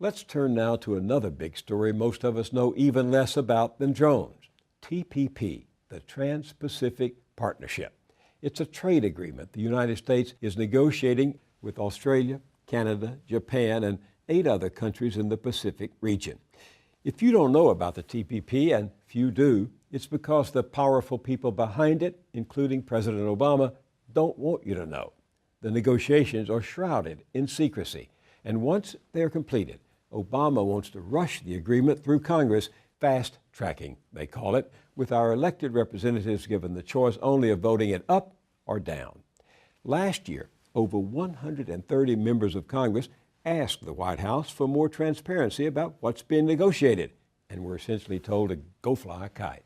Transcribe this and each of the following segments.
Let's turn now to another big story most of us know even less about than drones. TPP, the Trans-Pacific Partnership. It's a trade agreement the United States is negotiating with Australia, Canada, Japan, and 8 other countries in the Pacific region. If you don't know about the TPP, and few do, it's because the powerful people behind it, including President Obama, don't want you to know. The negotiations are shrouded in secrecy, and once they're completed, Obama wants to rush the agreement through Congress, fast-tracking, they call it, with our elected representatives given the choice only of voting it up or down. Last year, over 130 members of Congress asked the White House for more transparency about what's being negotiated, and were essentially told to go fly a kite.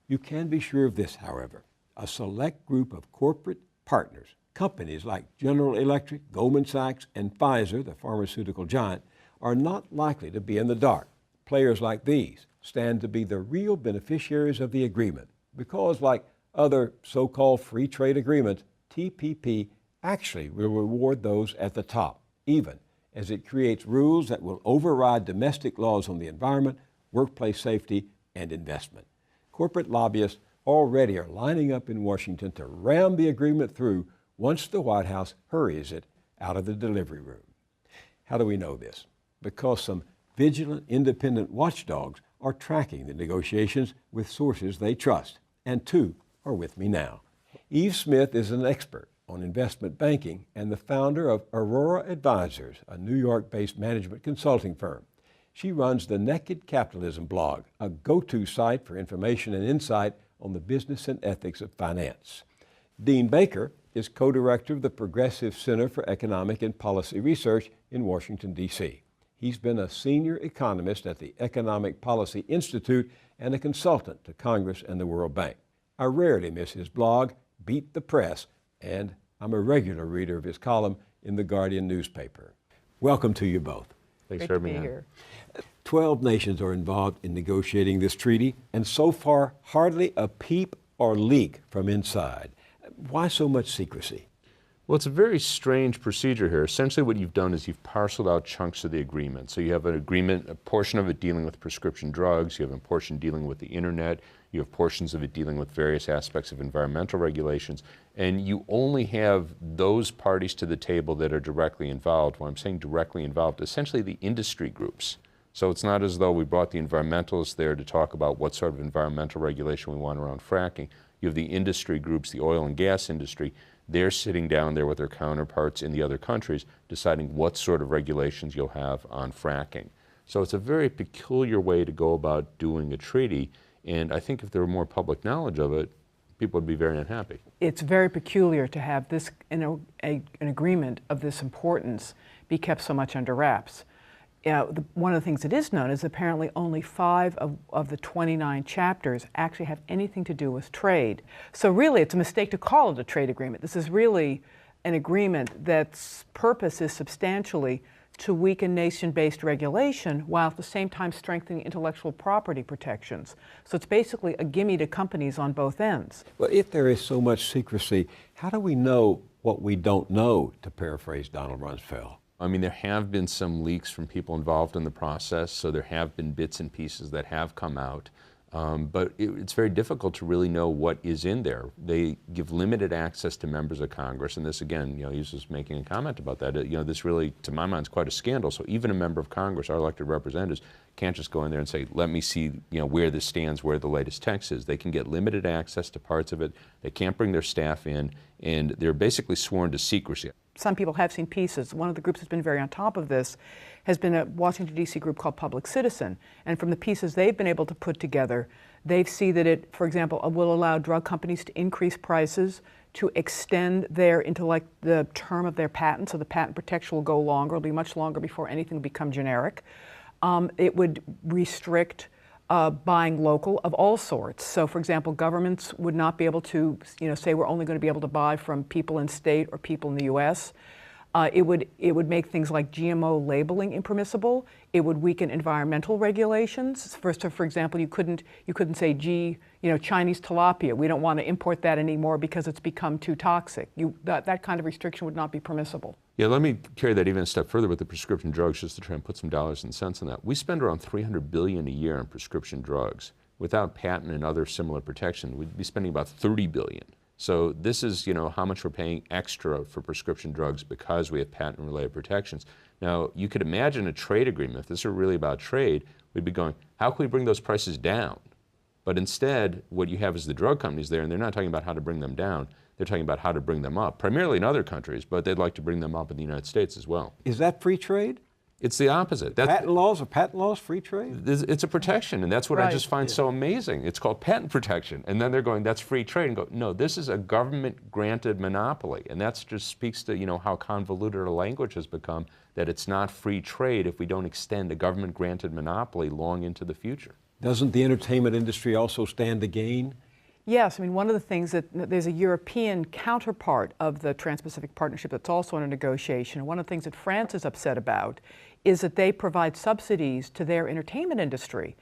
You can be sure of this, however. A select group of corporate partners, companies like General Electric, Goldman Sachs, and Pfizer, the pharmaceutical giant, are not likely to be in the dark. Players like these stand to be the real beneficiaries of the agreement because, like other so-called free trade agreements, TPP actually will reward those at the top, even as it creates rules that will override domestic laws on the environment, workplace safety, and investment. Corporate lobbyists already are lining up in Washington to ram the agreement through once the White House hurries it out of the delivery room. How do we know this? Because some vigilant, independent watchdogs are tracking the negotiations with sources they trust, and 2 are with me now. Yves Smith is an expert on investment banking and the founder of Aurora Advisors, a New York-based management consulting firm. She runs the Naked Capitalism blog, a go-to site for information and insight on the business and ethics of finance. Dean Baker is co-director of the Progressive Center for Economic and Policy Research in Washington, D.C. He's been a senior economist at the Economic Policy Institute and a consultant to Congress and the World Bank. I rarely miss his blog, Beat the Press, and I'm a regular reader of his column in the Guardian newspaper. Welcome to you both. Thanks for having me here. 12 nations are involved in negotiating this treaty, and so far, hardly a peep or leak from inside. Why so much secrecy? Well, it's a very strange procedure here. Essentially what you've done is you've parceled out chunks of the agreement. So you have an agreement, a portion of it dealing with prescription drugs, you have a portion dealing with the internet, you have portions of it dealing with various aspects of environmental regulations, and you only have those parties to the table that are directly involved. When I'm saying directly involved, essentially the industry groups. So it's not as though we brought the environmentalists there to talk about what sort of environmental regulation we want around fracking. You have the industry groups, the oil and gas industry. They're sitting down there with their counterparts in the other countries deciding what sort of regulations you'll have on fracking. So it's a very peculiar way to go about doing a treaty, and I think if there were more public knowledge of it, people would be very unhappy. It's very peculiar to have this, an agreement of this importance be kept so much under wraps. One of the things that is known is apparently only 5 of the 29 chapters actually have anything to do with trade. So really it's a mistake to call it a trade agreement. This is really an agreement that's purpose is substantially to weaken nation-based regulation while at the same time strengthening intellectual property protections. So it's basically a gimme to companies on both ends. Well, if there is so much secrecy, how do we know what we don't know, to paraphrase Donald Rumsfeld? I mean, there have been some leaks from people involved in the process, so there have been bits and pieces that have come out. But it's very difficult to really know what is in there. They give limited access to members of Congress, and this again, Yves was making a comment about that. This really, to my mind, is quite a scandal. So even a member of Congress, our elected representatives, can't just go in there and say, let me see where this stands, where the latest text is. They can get limited access to parts of it. They can't bring their staff in, and they're basically sworn to secrecy. Some people have seen pieces. One of the groups that's been very on top of this has been a Washington, D.C. group called Public Citizen. And from the pieces they've been able to put together, they see that it, for example, will allow drug companies to increase prices, to extend their the term of their patent, so the patent protection will go longer. It'll be much longer before anything will become generic. It would restrict buying local of all sorts. So, for example, governments would not be able to, say we're only going to be able to buy from people in state or people in the U.S. It would make things like GMO labeling impermissible. It would weaken environmental regulations. For example, you couldn't say, gee, Chinese tilapia, we don't want to import that anymore because it's become too toxic. That kind of restriction would not be permissible. Yeah, let me carry that even a step further with the prescription drugs, just to try and put some dollars and cents on that. We spend around $300 billion a year on prescription drugs. Without patent and other similar protection, we'd be spending about $30 billion. So this is, how much we're paying extra for prescription drugs because we have patent-related protections. Now, you could imagine a trade agreement. If this were really about trade, we'd be going, how can we bring those prices down? But instead, what you have is the drug companies there, and they're not talking about how to bring them down. They're talking about how to bring them up, primarily in other countries, but they'd like to bring them up in the United States as well. Is that free trade? It's the opposite. Patent laws, free trade? It's a protection, and that's what Right. I just find so amazing. It's called patent protection, and then they're going, that's free trade, and go, no, this is a government-granted monopoly, and that just speaks to, how convoluted our language has become, that it's not free trade if we don't extend a government-granted monopoly long into the future. Doesn't the entertainment industry also stand to gain? Yes, one of the things that there's a European counterpart of the Trans-Pacific Partnership that's also under negotiation. And one of the things that France is upset about is that they provide subsidies to their entertainment industry.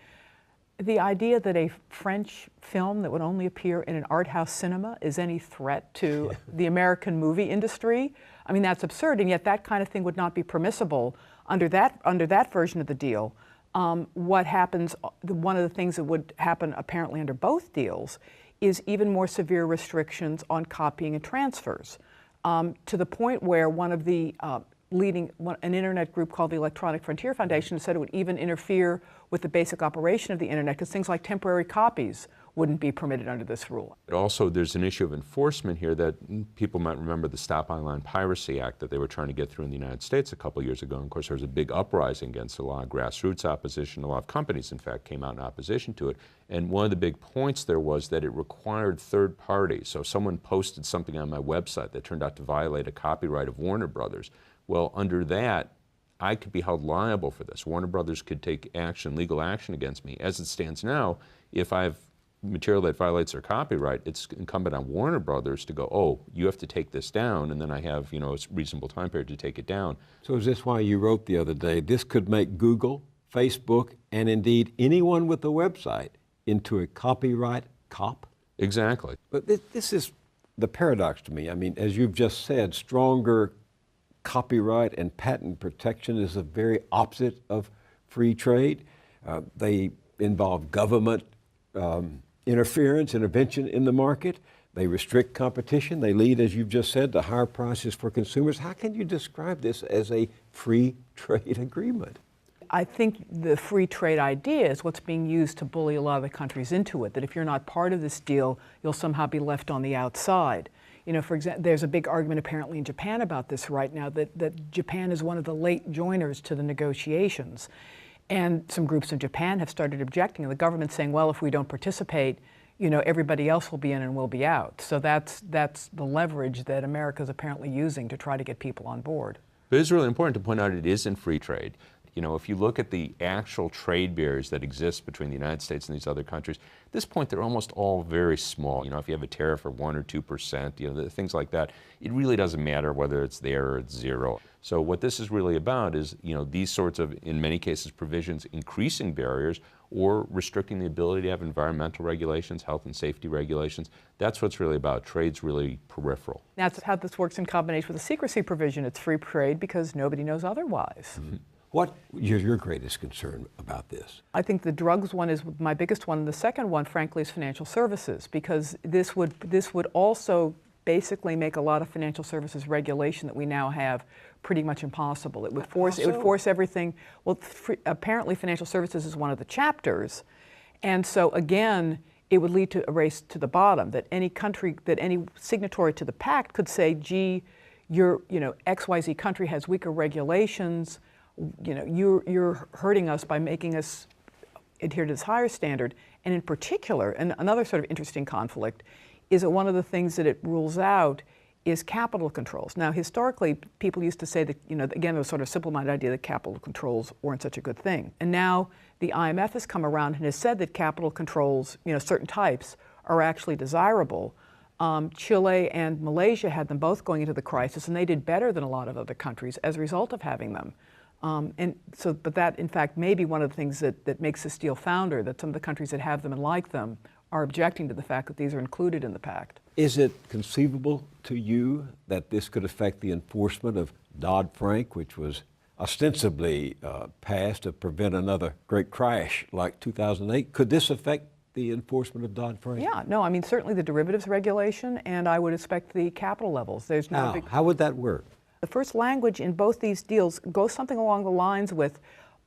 The idea that a French film that would only appear in an art house cinema is any threat to the American movie industry, that's absurd, and yet that kind of thing would not be permissible under that version of the deal. What happens, one of the things that would happen apparently under both deals is even more severe restrictions on copying and transfers, to the point where one of the an internet group called the Electronic Frontier Foundation said it would even interfere with the basic operation of the internet because things like temporary copies wouldn't be permitted under this rule. Also, there's an issue of enforcement here that people might remember the Stop Online Piracy Act that they were trying to get through in the United States a couple years ago. And of course, there was a big uprising against a lot of grassroots opposition. A lot of companies, in fact, came out in opposition to it. And one of the big points there was that it required third parties. So someone posted something on my website that turned out to violate a copyright of Warner Brothers. Well, under that, I could be held liable for this. Warner Brothers could take legal action against me. As it stands now, if I have material that violates their copyright, it's incumbent on Warner Brothers to go, oh, you have to take this down, and then I have, a reasonable time period to take it down. So is this why you wrote the other day, this could make Google, Facebook, and indeed anyone with a website into a copyright cop? Exactly. But this is the paradox to me. As you've just said, stronger copyright and patent protection is the very opposite of free trade. They involve government intervention in the market. They restrict competition. They lead, as you've just said, to higher prices for consumers. How can you describe this as a free trade agreement? I think the free trade idea is what's being used to bully a lot of the countries into it, that if you're not part of this deal, you'll somehow be left on the outside. For example, there's a big argument apparently in Japan about this right now, that Japan is one of the late joiners to the negotiations. And some groups in Japan have started objecting, and the government's saying, well, if we don't participate, everybody else will be in and we'll be out. So that's the leverage that America's apparently using to try to get people on board. But it's really important to point out it isn't free trade. If you look at the actual trade barriers that exist between the United States and these other countries, at this point they're almost all very small. If you have a tariff of 1 or 2%, things like that, it really doesn't matter whether it's there or it's zero. So what this is really about is, these sorts of, in many cases, provisions increasing barriers or restricting the ability to have environmental regulations, health and safety regulations. That's what's really about. Trade's really peripheral. That's how this works in combination with the secrecy provision. It's free trade because nobody knows otherwise. Mm-hmm. What is your greatest concern about this? I think the drugs one is my biggest one. And the second one, frankly, is financial services, because this would also basically make a lot of financial services regulation that we now have pretty much impossible. It would force everything. Well, apparently financial services is one of the chapters. And so again, it would lead to a race to the bottom, that any country, that any signatory to the pact could say, gee, your XYZ country has weaker regulations, you're hurting us by making us adhere to this higher standard. And in particular, and another sort of interesting conflict, is that one of the things that it rules out is capital controls. Now, historically, people used to say that, again, there was sort of simple-minded idea that capital controls weren't such a good thing. And now the IMF has come around and has said that capital controls, certain types, are actually desirable. Chile and Malaysia had them both going into the crisis, and they did better than a lot of other countries as a result of having them. But that, in fact, may be one of the things that makes this deal founder, that some of the countries that have them and like them are objecting to the fact that these are included in the pact. Is it conceivable to you that this could affect the enforcement of Dodd-Frank, which was ostensibly passed to prevent another great crash like 2008? Could this affect the enforcement of Dodd-Frank? Yeah, no, I mean, certainly the derivatives regulation, and I would expect the capital levels. There's no How would that work? The first language in both these deals goes something along the lines with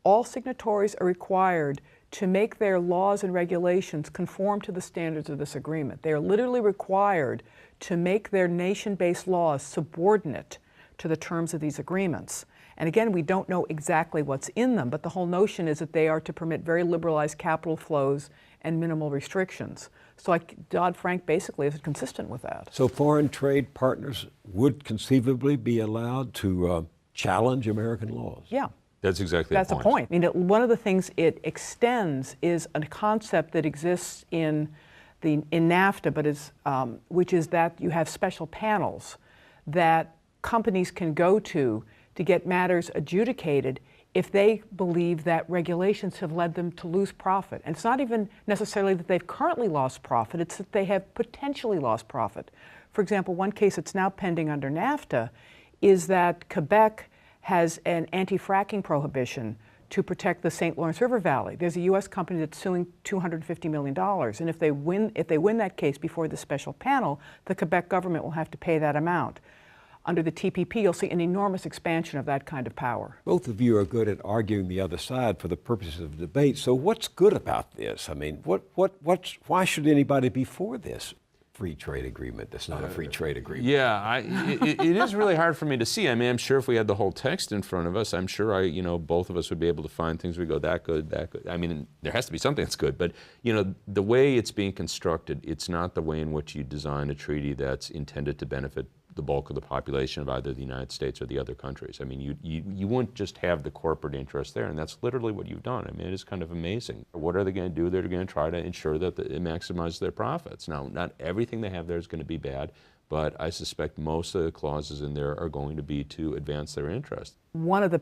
all signatories are required to make their laws and regulations conform to the standards of this agreement. They are literally required to make their nation-based laws subordinate to the terms of these agreements. And again, we don't know exactly what's in them, but the whole notion is that they are to permit very liberalized capital flows and minimal restrictions. So Dodd-Frank basically is consistent with that. So foreign trade partners would conceivably be allowed to challenge American laws? Yeah. That's exactly That's the the point. point. I mean, one of the things it extends is a concept that exists in NAFTA, but which is that you have special panels that companies can go to get matters adjudicated if they believe that regulations have led them to lose profit. And it's not even necessarily that they've currently lost profit, it's that they have potentially lost profit. For example, one case that's now pending under NAFTA is that Quebec has an anti-fracking prohibition to protect the St. Lawrence River Valley. There's a U.S. company that's suing $250 million, and if they win that case before the special panel, the Quebec government will have to pay that amount. Under the TPP, you'll see an enormous expansion of that kind of power. Both of you are good at arguing the other side for the purposes of debate. So what's good about this? I mean, why should anybody be for this free trade agreement that's not a free trade agreement? Yeah, it is really hard for me to see. I mean, I'm sure if we had the whole text in front of us, I'm sure both of us would be able to find things we go, that good, that good. I mean, there has to be something that's good, but the way it's being constructed, it's not the way in which you design a treaty that's intended to benefit the bulk of the population of either the United States or the other countries. I mean, you wouldn't just have the corporate interest there, and that's literally what you've done. I mean, it is kind of amazing. What are they going to do? They're going to try to ensure that it maximizes their profits. Now, not everything they have there is going to be bad, but I suspect most of the clauses in there are going to be to advance their interest. One of the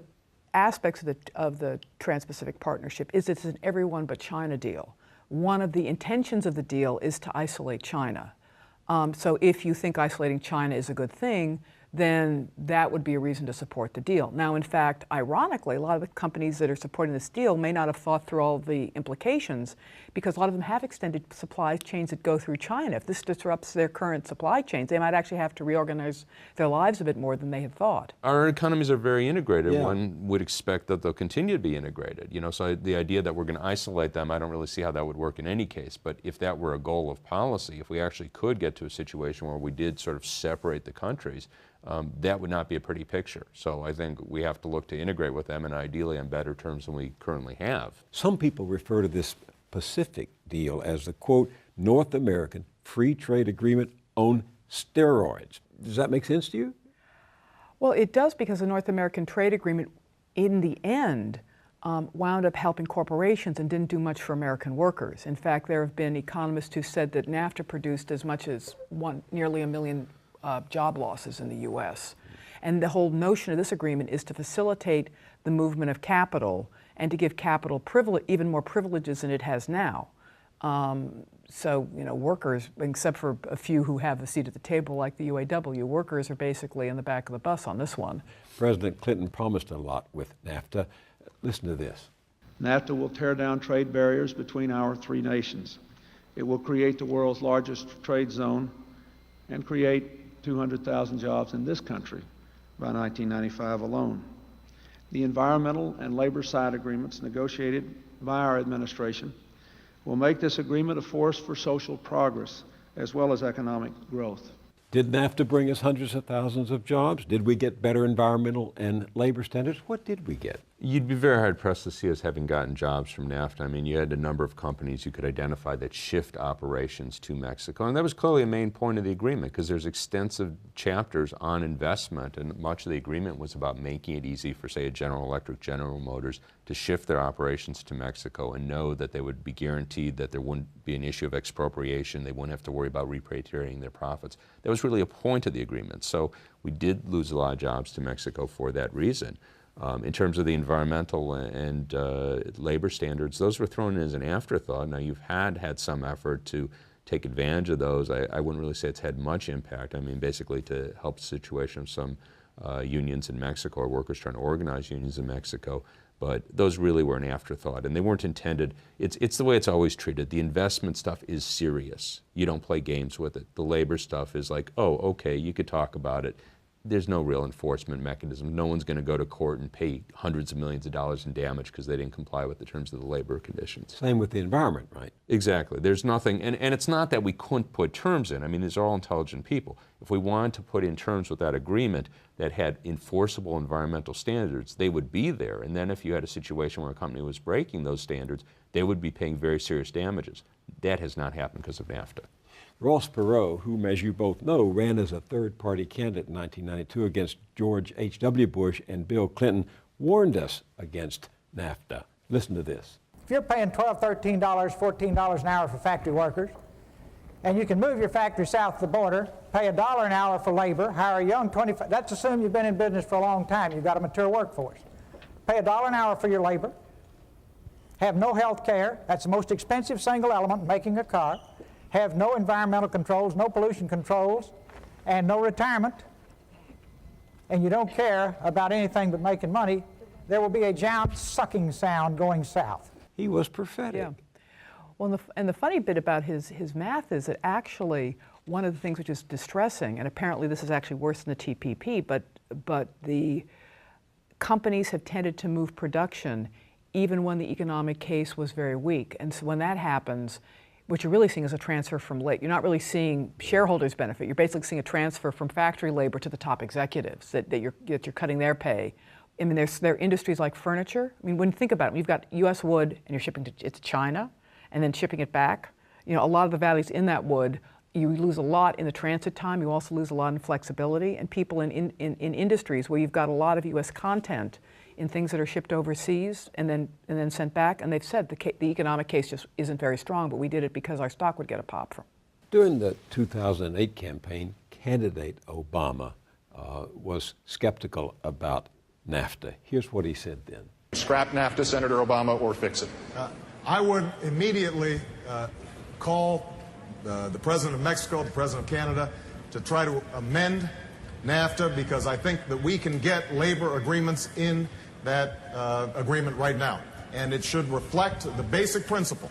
aspects of the Trans-Pacific Partnership is it's an everyone but China deal. One of the intentions of the deal is to isolate China. So if you think isolating China is a good thing, then that would be a reason to support the deal. Now, in fact, ironically, a lot of the companies that are supporting this deal may not have thought through all the implications, because a lot of them have extended supply chains that go through China. If this disrupts their current supply chains, they might actually have to reorganize their lives a bit more than they had thought. Our economies are very integrated. Yeah. One would expect that they'll continue to be integrated. So the idea that we're going to isolate them, I don't really see how that would work in any case. But if that were a goal of policy, if we actually could get to a situation where we did sort of separate the countries, that would not be a pretty picture. So I think we have to look to integrate with them, and ideally on better terms than we currently have. Some people refer to this Pacific deal as the, quote, North American Free Trade Agreement on steroids. Does that make sense to you? Well, it does, because the North American Trade Agreement, in the end, wound up helping corporations and didn't do much for American workers. In fact, there have been economists who said that NAFTA produced as much as nearly 1 million job losses in the U.S. And the whole notion of this agreement is to facilitate the movement of capital and to give capital even more privileges than it has now. So, workers, except for a few who have a seat at the table like the UAW, workers are basically in the back of the bus on this one. President Clinton promised a lot with NAFTA. Listen to this. NAFTA will tear down trade barriers between our three nations. It will create the world's largest trade zone and create 200,000 jobs in this country by 1995 alone. The environmental and labor side agreements negotiated by our administration will make this agreement a force for social progress as well as economic growth. Did NAFTA bring us hundreds of thousands of jobs? Did we get better environmental and labor standards? What did we get? You'd be very hard-pressed to see us having gotten jobs from NAFTA. I mean, you had a number of companies you could identify that shift operations to Mexico, and that was clearly a main point of the agreement because there's extensive chapters on investment, and much of the agreement was about making it easy for, say, a General Electric, General Motors to shift their operations to Mexico and know that they would be guaranteed that there wouldn't be an issue of expropriation. They wouldn't have to worry about repatriating their profits. That was really a point of the agreement. So we did lose a lot of jobs to Mexico for that reason. In terms of the environmental and labor standards, those were thrown in as an afterthought. Now, you've had some effort to take advantage of those. I wouldn't really say it's had much impact. I mean, basically to help the situation of some unions in Mexico or workers trying to organize unions in Mexico. But those really were an afterthought, and they weren't intended. It's the way it's always treated. The investment stuff is serious. You don't play games with it. The labor stuff is like, oh, okay, you could talk about it. There's no real enforcement mechanism. No one's going to go to court and pay hundreds of millions of dollars in damage because they didn't comply with the terms of the labor conditions. Same with the environment, right? Exactly. There's nothing, and it's not that we couldn't put terms in. I mean, these are all intelligent people. If we wanted to put in terms with that agreement that had enforceable environmental standards, they would be there. And then if you had a situation where a company was breaking those standards, they would be paying very serious damages. That has not happened because of NAFTA. Ross Perot, whom, as you both know, ran as a third-party candidate in 1992 against George H.W. Bush and Bill Clinton, warned us against NAFTA. Listen to this. If you're paying $12, $13, $14 an hour for factory workers, and you can move your factory south of the border, pay $1 an hour for labor, hire a young 25, that's assume you've been in business for a long time, you've got a mature workforce. Pay $1 an hour for your labor, have no health care, that's the most expensive single element in making a car, have no environmental controls, no pollution controls, and no retirement, and you don't care about anything but making money, there will be a giant sucking sound going south. He was prophetic. Yeah. Well, and the funny bit about his math is that actually one of the things which is distressing, and apparently this is actually worse than the TPP, but the companies have tended to move production even when the economic case was very weak. And so when that happens, what you're really seeing is a transfer from labor. You're not really seeing shareholders benefit. You're basically seeing a transfer from factory labor to the top executives, that you're cutting their pay. I mean, there are industries like furniture. I mean, when you think about it, you've got U.S. wood and you're shipping it to China and then shipping it back. You know, a lot of the values in that wood, you lose a lot in the transit time. You also lose a lot in flexibility. And people in industries where you've got a lot of U.S. content in things that are shipped overseas and then sent back, and they've said the economic case just isn't very strong, but we did it because our stock would get a pop from. During the 2008 campaign, candidate Obama was skeptical about NAFTA. Here's what he said then. Scrap NAFTA, Senator Obama, or fix it. I would immediately call the President of Mexico, the President of Canada, to try to amend NAFTA because I think that we can get labor agreements in that agreement right now. And it should reflect the basic principle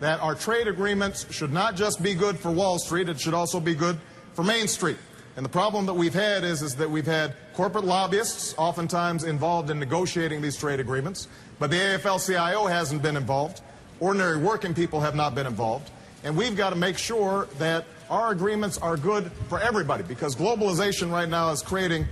that our trade agreements should not just be good for Wall Street, it should also be good for Main Street. And the problem that we've had is that we've had corporate lobbyists oftentimes involved in negotiating these trade agreements, but the AFL-CIO hasn't been involved. Ordinary working people have not been involved. And we've got to make sure that our agreements are good for everybody because globalization right now is creating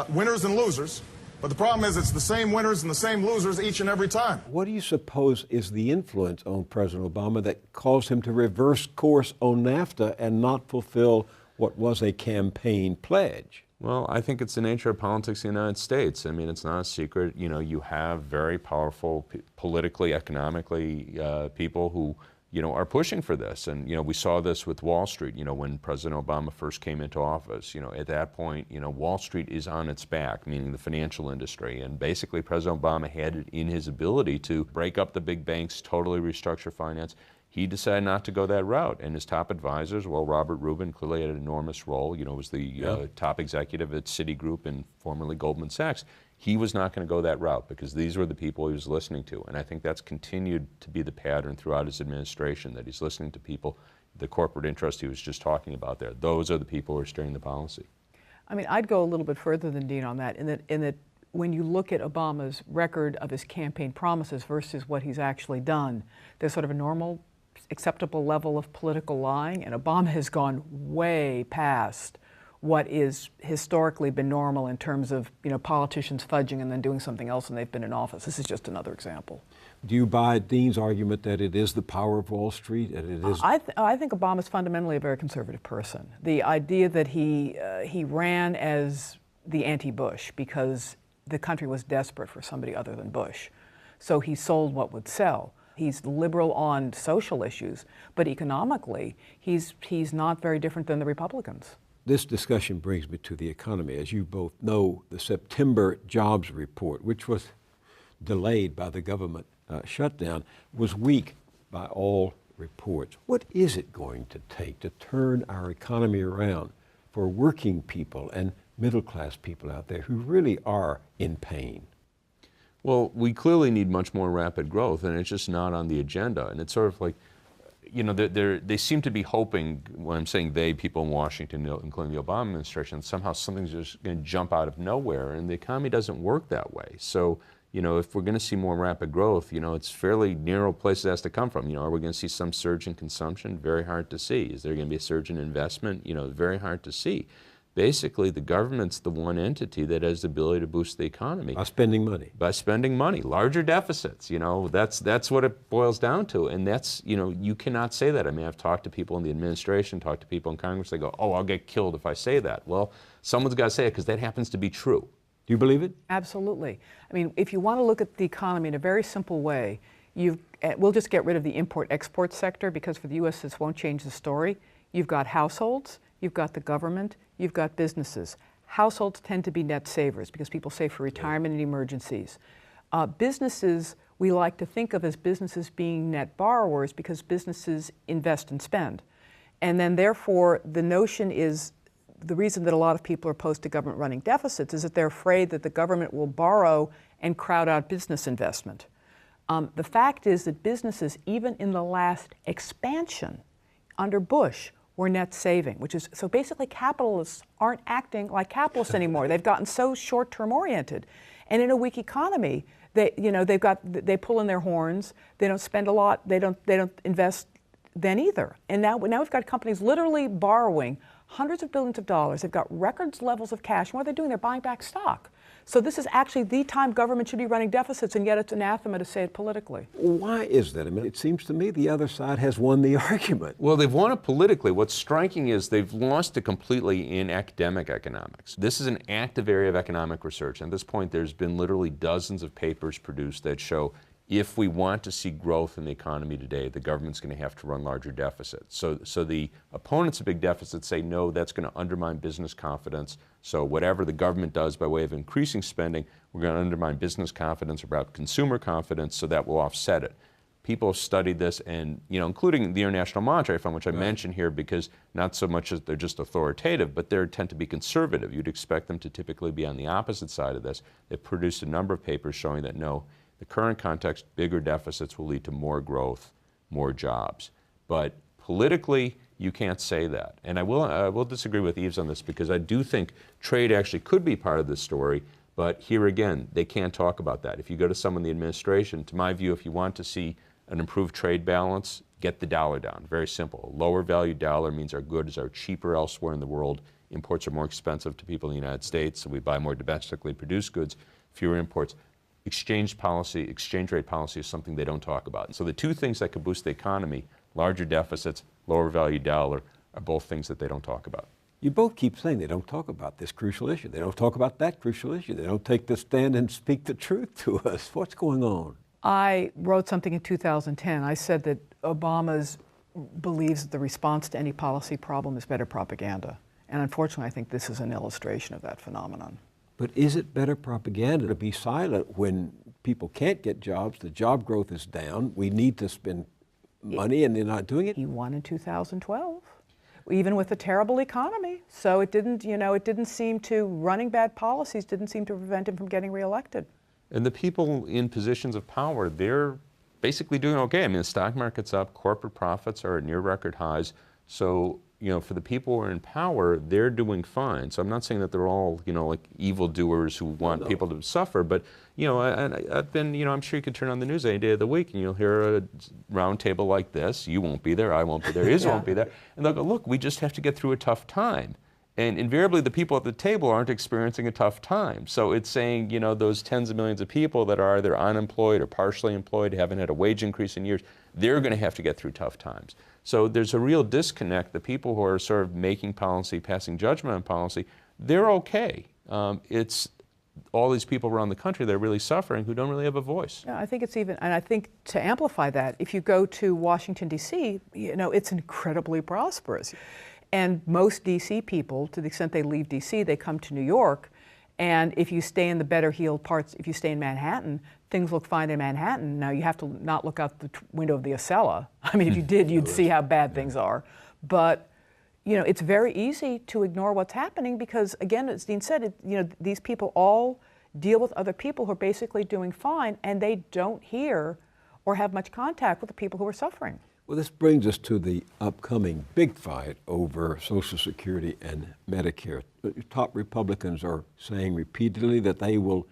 winners and losers. But the problem is it's the same winners and the same losers each and every time. What do you suppose is the influence on President Obama that caused him to reverse course on NAFTA and not fulfill what was a campaign pledge? Well, I think it's the nature of politics in the United States. I mean, it's not a secret. You know, you have very powerful politically, economically people who, you know, are pushing for this. And, you know, we saw this with Wall Street, you know, when President Obama first came into office. You know, at that point, you know, Wall Street is on its back, meaning the financial industry. And basically, President Obama had it in his ability to break up the big banks, totally restructure finance. He decided not to go that route. And his top advisors, well, Robert Rubin clearly had an enormous role, you know, was the top executive at Citigroup and formerly Goldman Sachs. He was not going to go that route because these were the people he was listening to. And I think that's continued to be the pattern throughout his administration, that he's listening to people, the corporate interest he was just talking about there. Those are the people who are steering the policy. I mean, I'd go a little bit further than Dean on that, in that when you look at Obama's record of his campaign promises versus what he's actually done, there's sort of a normal, acceptable level of political lying, and Obama has gone way past what is historically been normal in terms of, politicians fudging and then doing something else when they've been in office. This is just another example. Do you buy Dean's argument that it is the power of Wall Street? And it is... I think Obama's fundamentally a very conservative person. The idea that he ran as the anti-Bush because the country was desperate for somebody other than Bush. So he sold what would sell. He's liberal on social issues, but economically, he's not very different than the Republicans. This discussion brings me to the economy. As you both know, the September jobs report, which was delayed by the government shutdown, was weak by all reports. What is it going to take to turn our economy around for working people and middle-class people out there who really are in pain? Well, we clearly need much more rapid growth, and it's just not on the agenda. And it's sort of like, they seem to be hoping, when I'm saying they, people in Washington, including the Obama administration, somehow something's just going to jump out of nowhere, and the economy doesn't work that way. So, if we're going to see more rapid growth, it's fairly narrow places it has to come from. Are we going to see some surge in consumption? Very hard to see. Is there going to be a surge in investment? Very hard to see. Basically, the government's the one entity that has the ability to boost the economy. By spending money. By spending money. Larger deficits, that's what it boils down to. And that's, you cannot say that. I mean, I've talked to people in the administration, talked to people in Congress, they go, oh, I'll get killed if I say that. Well, someone's got to say it because that happens to be true. Do you believe it? Absolutely. I mean, if you want to look at the economy in a very simple way, we'll just get rid of the import-export sector because for the U.S. this won't change the story. You've got households, you've got the government, you've got businesses. Households tend to be net savers because people save for retirement and emergencies. Businesses, we like to think of as businesses being net borrowers because businesses invest and spend. And then therefore, the notion is, the reason that a lot of people are opposed to government running deficits is that they're afraid that the government will borrow and crowd out business investment. The fact is that businesses, even in the last expansion under Bush, were net saving, which is, so basically capitalists aren't acting like capitalists anymore. They've gotten so short-term oriented. And in a weak economy, they pull in their horns, they don't spend a lot, they don't invest then either. And now we've got companies literally borrowing hundreds of billions of dollars. They've got record levels of cash. And what are they doing? They're buying back stock. So this is actually the time government should be running deficits, and yet it's anathema to say it politically. Why is that? I mean, it seems to me the other side has won the argument. Well, they've won it politically. What's striking is they've lost it completely in academic economics. This is an active area of economic research. At this point, there's been literally dozens of papers produced that show if we want to see growth in the economy today, the government's going to have to run larger deficits. So the opponents of big deficits say, no, that's going to undermine business confidence. So whatever the government does by way of increasing spending, we're going to undermine business confidence about consumer confidence, so that will offset it. People have studied this, and including the International Monetary Fund, which I mentioned here because not so much as they're just authoritative, but they tend to be conservative. You'd expect them to typically be on the opposite side of this. They've produced a number of papers showing that no, the current context, bigger deficits will lead to more growth, more jobs. But politically, you can't say that. And I will disagree with Yves on this because I do think trade actually could be part of this story, but here again, they can't talk about that. If you go to someone in the administration, to my view, if you want to see an improved trade balance, get the dollar down. Very simple. A lower value dollar means our goods are cheaper elsewhere in the world. Imports are more expensive to people in the United States, so we buy more domestically produced goods, fewer imports. Exchange rate policy is something they don't talk about. So the two things that could boost the economy, larger deficits, lower value dollar, are both things that they don't talk about. You both keep saying they don't talk about this crucial issue. They don't talk about that crucial issue. They don't take the stand and speak the truth to us. What's going on? I wrote something in 2010. I said that Obama believes that the response to any policy problem is better propaganda. And unfortunately, I think this is an illustration of that phenomenon. But is it better propaganda to be silent when people can't get jobs, the job growth is down, we need to spend money and they're not doing it? He won in 2012, even with a terrible economy. So it didn't seem to, running bad policies didn't seem to prevent him from getting reelected. And the people in positions of power, they're basically doing okay. I mean, the stock market's up, corporate profits are at near record highs. So, for the people who are in power, they're doing fine. So I'm not saying that they're all, like evildoers who want people to suffer, but, I've been, I'm sure you could turn on the news any day of the week and you'll hear a round table like this. You won't be there, I won't be there, Yves won't be there. And they'll go, look, we just have to get through a tough time. And invariably, the people at the table aren't experiencing a tough time. So it's saying, you know, those tens of millions of people that are either unemployed or partially employed, haven't had a wage increase in years, they're going to have to get through tough times. So there's a real disconnect. The people who are sort of making policy, passing judgment on policy, they're okay. It's all these people around the country that are really suffering who don't really have a voice. Yeah, I think it's even, and I think to amplify that, if you go to Washington, D.C., you know, it's incredibly prosperous. And most D.C. people, to the extent they leave D.C., they come to New York. And if you stay in the better heeled parts, if you stay in Manhattan, things look fine in Manhattan. Now, you have to not look out the window of the Acela. I mean, if you did, you'd see how bad things are. But, you know, it's very easy to ignore what's happening because, again, as Dean said, you know, these people all deal with other people who are basically doing fine, and they don't hear or have much contact with the people who are suffering. Well, this brings us to the upcoming big fight over Social Security and Medicare. Top Republicans are saying repeatedly that they will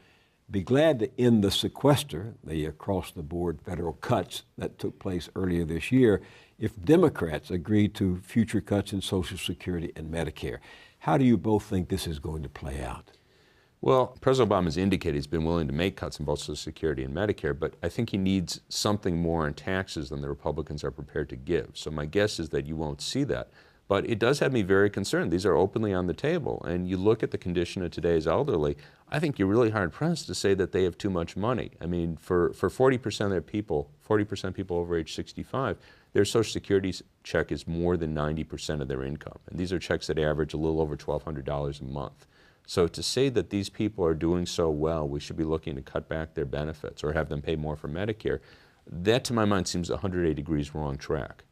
be glad to end the sequester, the across-the-board federal cuts that took place earlier this year, if Democrats agree to future cuts in Social Security and Medicare. How do you both think this is going to play out? Well, President Obama has indicated he's been willing to make cuts in both Social Security and Medicare, but I think he needs something more in taxes than the Republicans are prepared to give. So my guess is that you won't see that. But it does have me very concerned. These are openly on the table. And you look at the condition of today's elderly, I think you're really hard-pressed to say that they have too much money. I mean, for 40% of their people, 40% people over age 65, their Social Security check is more than 90% of their income. And these are checks that average a little over $1,200 a month. So to say that these people are doing so well, we should be looking to cut back their benefits or have them pay more for Medicare, that to my mind seems 180 degrees wrong track.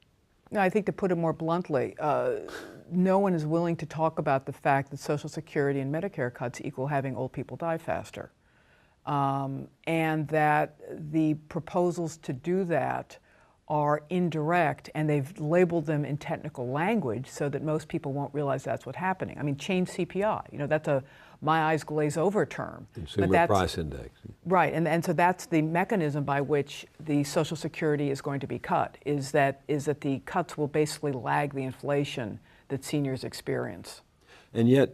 No, I think to put it more bluntly, no one is willing to talk about the fact that Social Security and Medicare cuts equal having old people die faster. And that the proposals to do that are indirect, and they've labeled them in technical language so that most people won't realize that's what's happening. I mean, change CPI, you know, that's a my eyes glaze over term. Consumer Price Index. Right, and so that's the mechanism by which the Social Security is going to be cut, is that the cuts will basically lag the inflation that seniors experience. And yet,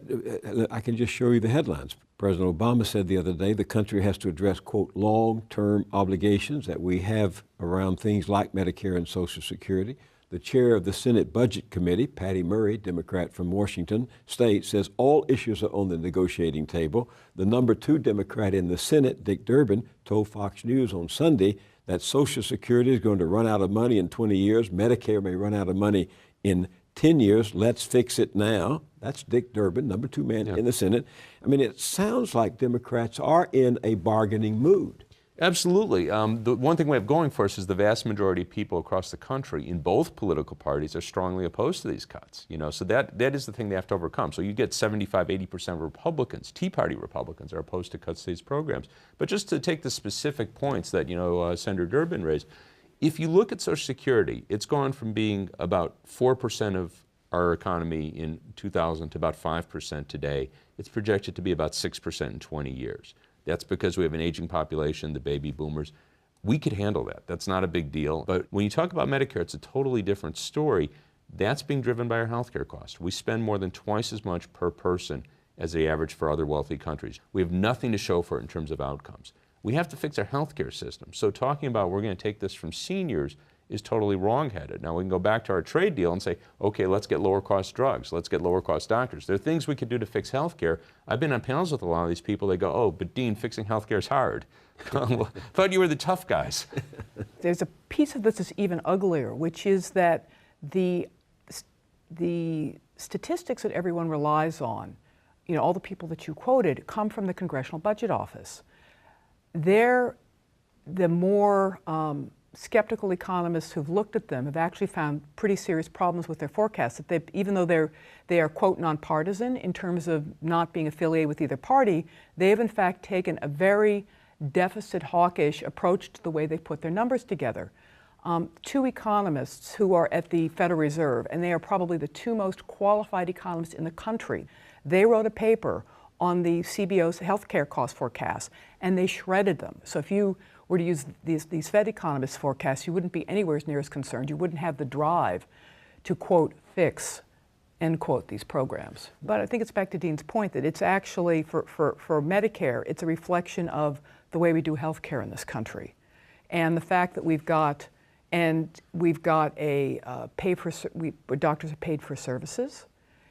I can just show you the headlines. President Obama said the other day the country has to address, quote, long-term obligations that we have around things like Medicare and Social Security. The chair of the Senate Budget Committee, Patty Murray, Democrat from Washington State, says all issues are on the negotiating table. The number 2 Democrat in the Senate, Dick Durbin, told Fox News on Sunday that Social Security is going to run out of money in 20 years. Medicare may run out of money in 10 years. Let's fix it now. That's Dick Durbin, number 2 man in the Senate. I mean, it sounds like Democrats are in a bargaining mood. Absolutely. The one thing we have going for us is the vast majority of people across the country in both political parties are strongly opposed to these cuts. You know, so that is the thing they have to overcome. So you get 75, 80% of Republicans, Tea Party Republicans, are opposed to cuts to these programs. But just to take the specific points that, you know, Senator Durbin raised, if you look at Social Security, it's gone from being about 4% of our economy in 2000 to about 5% today. It's projected to be about 6% in 20 years. That's because we have an aging population, the baby boomers. We could handle that. That's not a big deal. But when you talk about Medicare, it's a totally different story. That's being driven by our healthcare costs. We spend more than twice as much per person as the average for other wealthy countries. We have nothing to show for it in terms of outcomes. We have to fix our healthcare system. So talking about we're going to take this from seniors is totally wrong-headed. Now, we can go back to our trade deal and say, okay, let's get lower-cost drugs. Let's get lower-cost doctors. There are things we could do to fix healthcare. I've been on panels with a lot of these people. They go, oh, but Dean, fixing healthcare is hard. Thought you were the tough guys. There's a piece of this that's even uglier, which is that the statistics that everyone relies on, you know, all the people that you quoted, come from the Congressional Budget Office. They're the more skeptical economists who've looked at them have actually found pretty serious problems with their forecasts. That even though they are, quote, nonpartisan in terms of not being affiliated with either party, they have in fact taken a very deficit hawkish approach to the way they put their numbers together. 2 economists who are at the Federal Reserve, and they are probably the 2 most qualified economists in the country, they wrote a paper on the CBO's healthcare cost forecasts, and they shredded them. So if you were to use these Fed economists' forecasts, you wouldn't be anywhere near as concerned. You wouldn't have the drive to, quote, fix end quote, these programs. But I think it's back to Dean's point that it's actually, for Medicare, it's a reflection of the way we do health care in this country. And the fact that we've got a doctors are paid for services,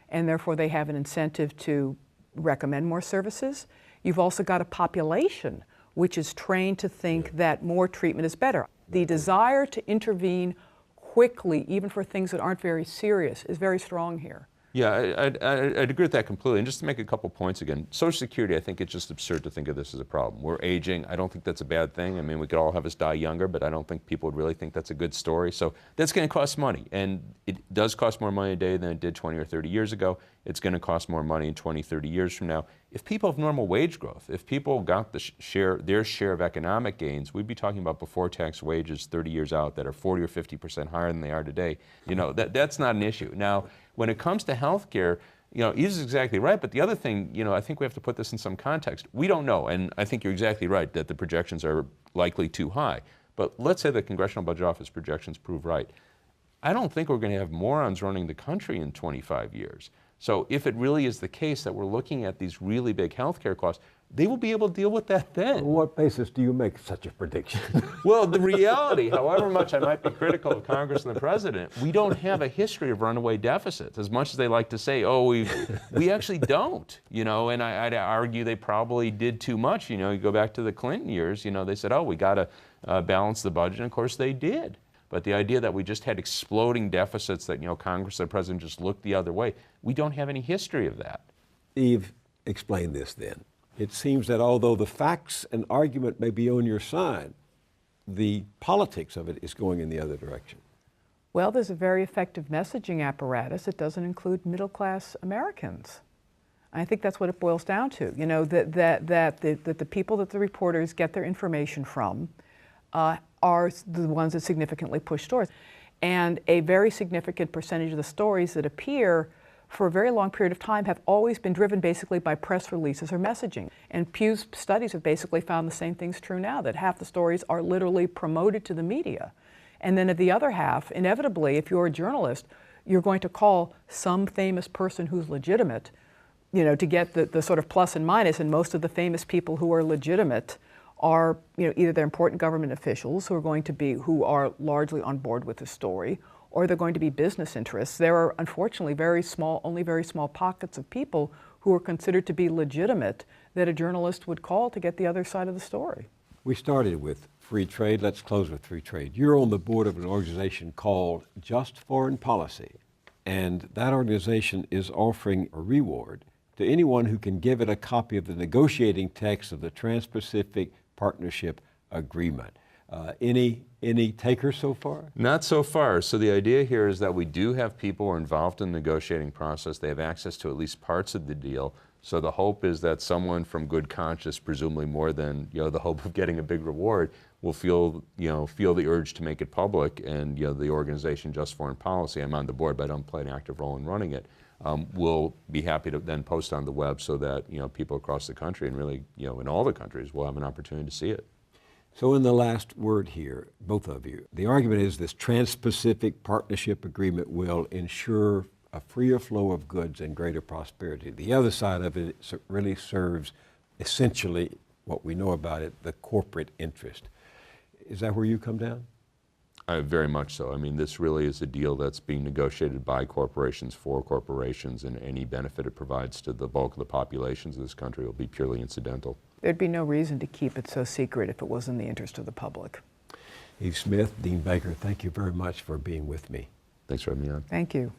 and therefore they have an incentive to recommend more services. You've also got a population which is trained to think that more treatment is better. The desire to intervene quickly, even for things that aren't very serious, is very strong here. Yeah, I'd agree with that completely. And just to make a couple points again, Social Security, I think it's just absurd to think of this as a problem. We're aging. I don't think that's a bad thing. I mean, we could all have us die younger, but I don't think people would really think that's a good story. So that's going to cost money. And it does cost more money today than it did 20 or 30 years ago. It's going to cost more money in 20, 30 years from now. If people have normal wage growth, if people got their share of economic gains, we'd be talking about before-tax wages 30 years out that are 40 or 50% higher than they are today. You know, that's not an issue. Now, when it comes to health care, you know, Yves is exactly right, but the other thing, you know, I think we have to put this in some context. We don't know, and I think you're exactly right that the projections are likely too high. But let's say the Congressional Budget Office projections prove right. I don't think we're going to have morons running the country in 25 years. So if it really is the case that we're looking at these really big healthcare costs, they will be able to deal with that then. On what basis do you make such a prediction? Well, the reality, however much I might be critical of Congress and the President, we don't have a history of runaway deficits. As much as they like to say, oh, we actually don't, you know, and I'd argue they probably did too much. You know, you go back to the Clinton years, you know, they said, oh, we got to balance the budget, and of course they did. But the idea that we just had exploding deficits that, you know, Congress and the President just looked the other way, we don't have any history of that. Yves, explain this then. It seems that although the facts and argument may be on your side, the politics of it is going in the other direction. Well, there's a very effective messaging apparatus that doesn't include middle-class Americans. I think that's what it boils down to. You know, that the people that the reporters get their information from are the ones that significantly push stories. And a very significant percentage of the stories that appear for a very long period of time have always been driven basically by press releases or messaging. And Pew's studies have basically found the same thing's true now, that half the stories are literally promoted to the media. And then at the other half, inevitably, if you're a journalist, you're going to call some famous person who's legitimate, you know, to get the sort of plus and minus. And most of the famous people who are legitimate are, you know, either they're important government officials who are largely on board with the story, or they're going to be business interests. There are unfortunately only very small pockets of people who are considered to be legitimate that a journalist would call to get the other side of the story. We started with free trade. Let's close with free trade. You're on the board of an organization called Just Foreign Policy, and that organization is offering a reward to anyone who can give it a copy of the negotiating text of the Trans-Pacific Partnership Agreement. Any takers so far? Not so far. So the idea here is that we do have people who are involved in the negotiating process. They have access to at least parts of the deal. So the hope is that someone from good conscience, presumably more than, you know, the hope of getting a big reward, will feel the urge to make it public. And, you know, the organization Just Foreign Policy, I'm on the board, but I don't play an active role in running it, will be happy to then post on the web so that, you know, people across the country, and really, you know, in all the countries, will have an opportunity to see it. So in the last word here, both of you, the argument is this Trans-Pacific Partnership Agreement will ensure a freer flow of goods and greater prosperity. The other side of it really serves essentially what we know about it, the corporate interest. Is that where you come down? Very much so. I mean, this really is a deal that's being negotiated by corporations for corporations, and any benefit it provides to the bulk of the populations of this country will be purely incidental. There'd be no reason to keep it so secret if it was in the interest of the public. Yves Smith, Dean Baker, thank you very much for being with me. Thanks for having me on. Thank you.